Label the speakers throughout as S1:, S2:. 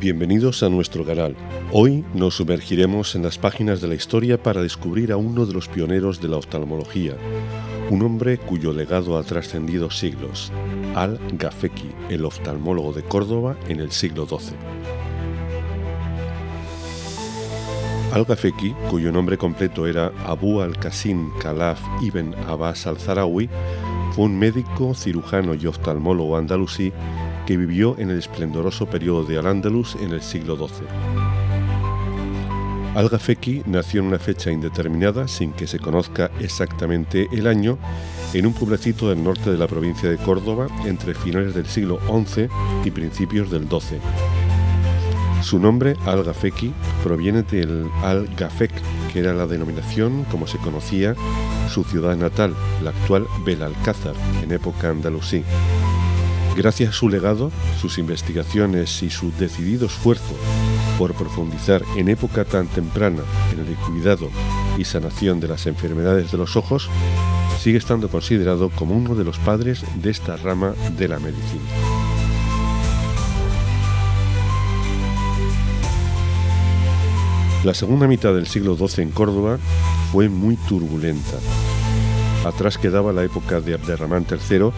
S1: Bienvenidos a nuestro canal. Hoy nos sumergiremos en las páginas de la historia para descubrir a uno de los pioneros de la oftalmología, un hombre cuyo legado ha trascendido siglos, Al-Gafeki, el oftalmólogo de Córdoba en el siglo XII. Al-Gafeki, cuyo nombre completo era Abu al-Qasim Khalaf ibn Abbas al-Zahrawi, fue un médico, cirujano y oftalmólogo andalusí que vivió en el esplendoroso periodo de Al-Ándalus en el siglo XII. Al-Gafeki nació en una fecha indeterminada, sin que se conozca exactamente el año, en un pueblecito del norte de la provincia de Córdoba entre finales del siglo XI y principios del XII. Su nombre, Al-Gafeki, proviene del Al-Gafek, que era la denominación como se conocía su ciudad natal, la actual Belalcázar, en época andalusí. Gracias a su legado, sus investigaciones y su decidido esfuerzo por profundizar en época tan temprana en el cuidado y sanación de las enfermedades de los ojos, sigue estando considerado como uno de los padres de esta rama de la medicina. La segunda mitad del siglo XII en Córdoba fue muy turbulenta. Atrás quedaba la época de Abderramán III,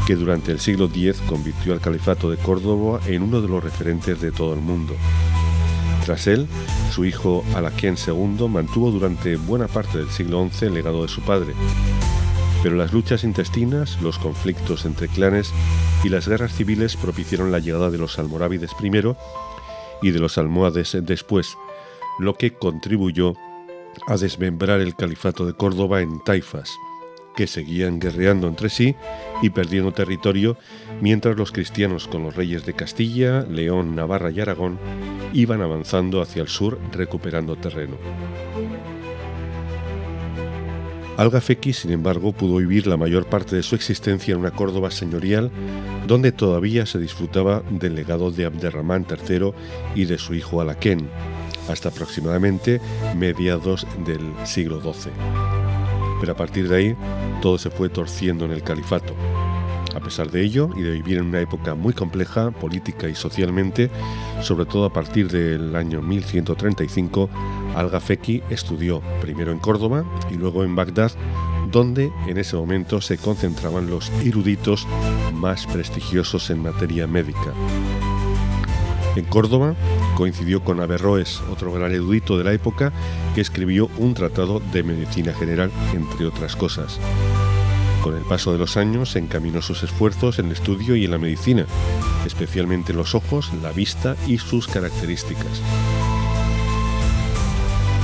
S1: que durante el siglo X convirtió al califato de Córdoba en uno de los referentes de todo el mundo. Tras él, su hijo Alaquén II mantuvo durante buena parte del siglo XI el legado de su padre. Pero las luchas intestinas, los conflictos entre clanes y las guerras civiles propiciaron la llegada de los almorávides primero y de los almohades después, lo que contribuyó a desmembrar el califato de Córdoba en taifas, que seguían guerreando entre sí y perdiendo territorio, mientras los cristianos con los reyes de Castilla, León, Navarra y Aragón iban avanzando hacia el sur recuperando terreno. Al-Gafeki, sin embargo, pudo vivir la mayor parte de su existencia en una Córdoba señorial donde todavía se disfrutaba del legado de Abderramán III y de su hijo Alaquén, hasta aproximadamente mediados del siglo XII. Pero a partir de ahí, todo se fue torciendo en el califato. A pesar de ello, y de vivir en una época muy compleja, política y socialmente, sobre todo a partir del año 1135, Al-Gafeki estudió primero en Córdoba y luego en Bagdad, donde en ese momento se concentraban los eruditos más prestigiosos en materia médica. En Córdoba coincidió con Averroes, otro gran erudito de la época, que escribió un tratado de medicina general, entre otras cosas. Con el paso de los años encaminó sus esfuerzos en el estudio y en la medicina, especialmente en los ojos, la vista y sus características.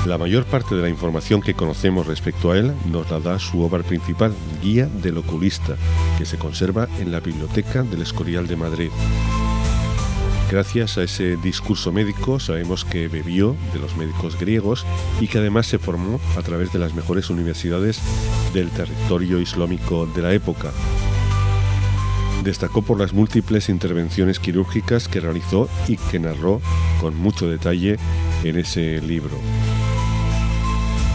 S1: La mayor parte de la información que conocemos respecto a él nos la da su obra principal, Guía del Oculista, que se conserva en la Biblioteca del Escorial de Madrid. Gracias a ese discurso médico sabemos que bebió de los médicos griegos y que además se formó a través de las mejores universidades del territorio islámico de la época. Destacó por las múltiples intervenciones quirúrgicas que realizó y que narró con mucho detalle en ese libro.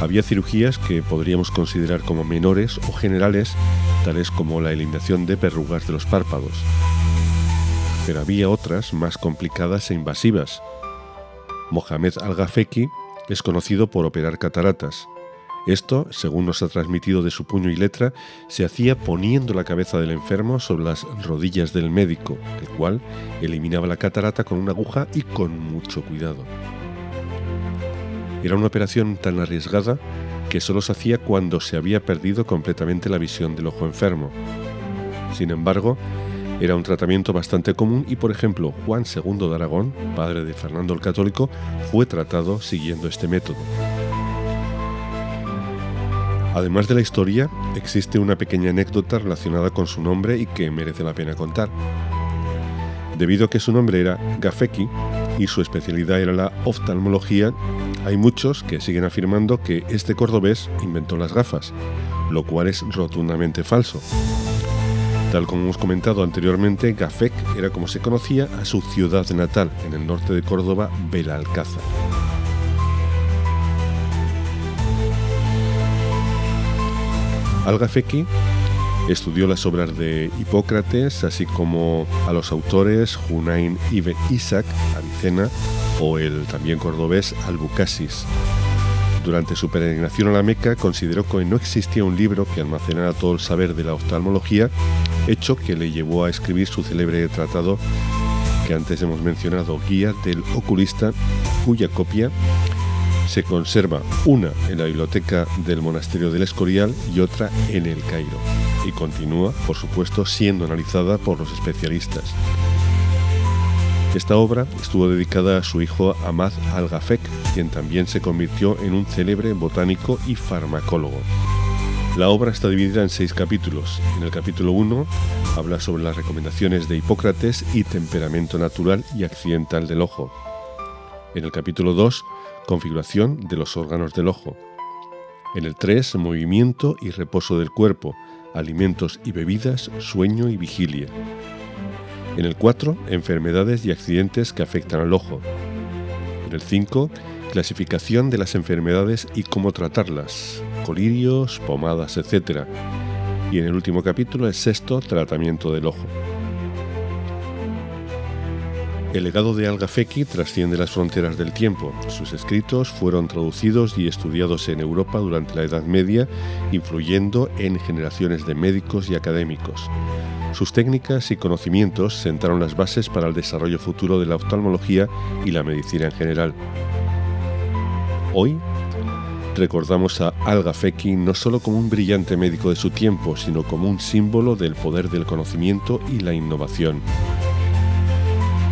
S1: Había cirugías que podríamos considerar como menores o generales, tales como la eliminación de verrugas de los párpados. Pero había otras más complicadas e invasivas. Mohamed Al-Gafeki es conocido por operar cataratas. Esto, según nos ha transmitido de su puño y letra, se hacía poniendo la cabeza del enfermo sobre las rodillas del médico, el cual eliminaba la catarata con una aguja y con mucho cuidado. Era una operación tan arriesgada que solo se hacía cuando se había perdido completamente la visión del ojo enfermo. Sin embargo, era un tratamiento bastante común y, por ejemplo, Juan II de Aragón, padre de Fernando el Católico, fue tratado siguiendo este método. Además de la historia, existe una pequeña anécdota relacionada con su nombre y que merece la pena contar. Debido a que su nombre era Gafeki y su especialidad era la oftalmología, hay muchos que siguen afirmando que este cordobés inventó las gafas, lo cual es rotundamente falso. Tal como hemos comentado anteriormente, Gafek era como se conocía a su ciudad natal, en el norte de Córdoba, Belalcázar. Al-Gafeki Estudió las obras de Hipócrates, así como a los autores Hunayn ibn Ishaq, Avicena, o el también cordobés Albucasis. Durante su peregrinación a la Meca consideró que no existía un libro que almacenara todo el saber de la oftalmología, hecho que le llevó a escribir su célebre tratado que antes hemos mencionado, Guía del Oculista, cuya copia se conserva una en la biblioteca del monasterio del Escorial y otra en el Cairo, y continúa, por supuesto, siendo analizada por los especialistas. Esta obra estuvo dedicada a su hijo Ahmad al-Gafek, quien también se convirtió en un célebre botánico y farmacólogo. La obra está dividida en 6 capítulos. En el capítulo 1 habla sobre las recomendaciones de Hipócrates y temperamento natural y accidental del ojo. En el capítulo 2, configuración de los órganos del ojo. En el 3, movimiento y reposo del cuerpo, alimentos y bebidas, sueño y vigilia. En el 4, enfermedades y accidentes que afectan al ojo. En el 5, clasificación de las enfermedades y cómo tratarlas, colirios, pomadas, etc. Y en el último capítulo, el 6, tratamiento del ojo. El legado de al-Gafeki trasciende las fronteras del tiempo. Sus escritos fueron traducidos y estudiados en Europa durante la Edad Media, influyendo en generaciones de médicos y académicos. Sus técnicas y conocimientos sentaron las bases para el desarrollo futuro de la oftalmología y la medicina en general. Hoy recordamos a al-Gafeki no solo como un brillante médico de su tiempo, sino como un símbolo del poder del conocimiento y la innovación.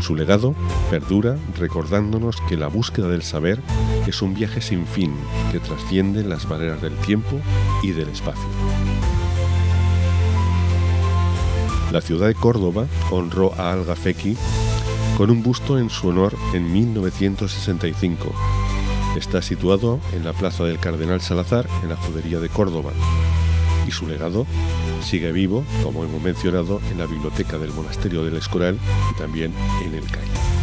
S1: Su legado perdura recordándonos que la búsqueda del saber es un viaje sin fin que trasciende las barreras del tiempo y del espacio. La ciudad de Córdoba honró a al-Gafeki con un busto en su honor en 1965. Está situado en la Plaza del Cardenal Salazar, en la Judería de Córdoba, y su legado sigue vivo, como hemos mencionado, en la biblioteca del monasterio del Escorial y también en el Cairo.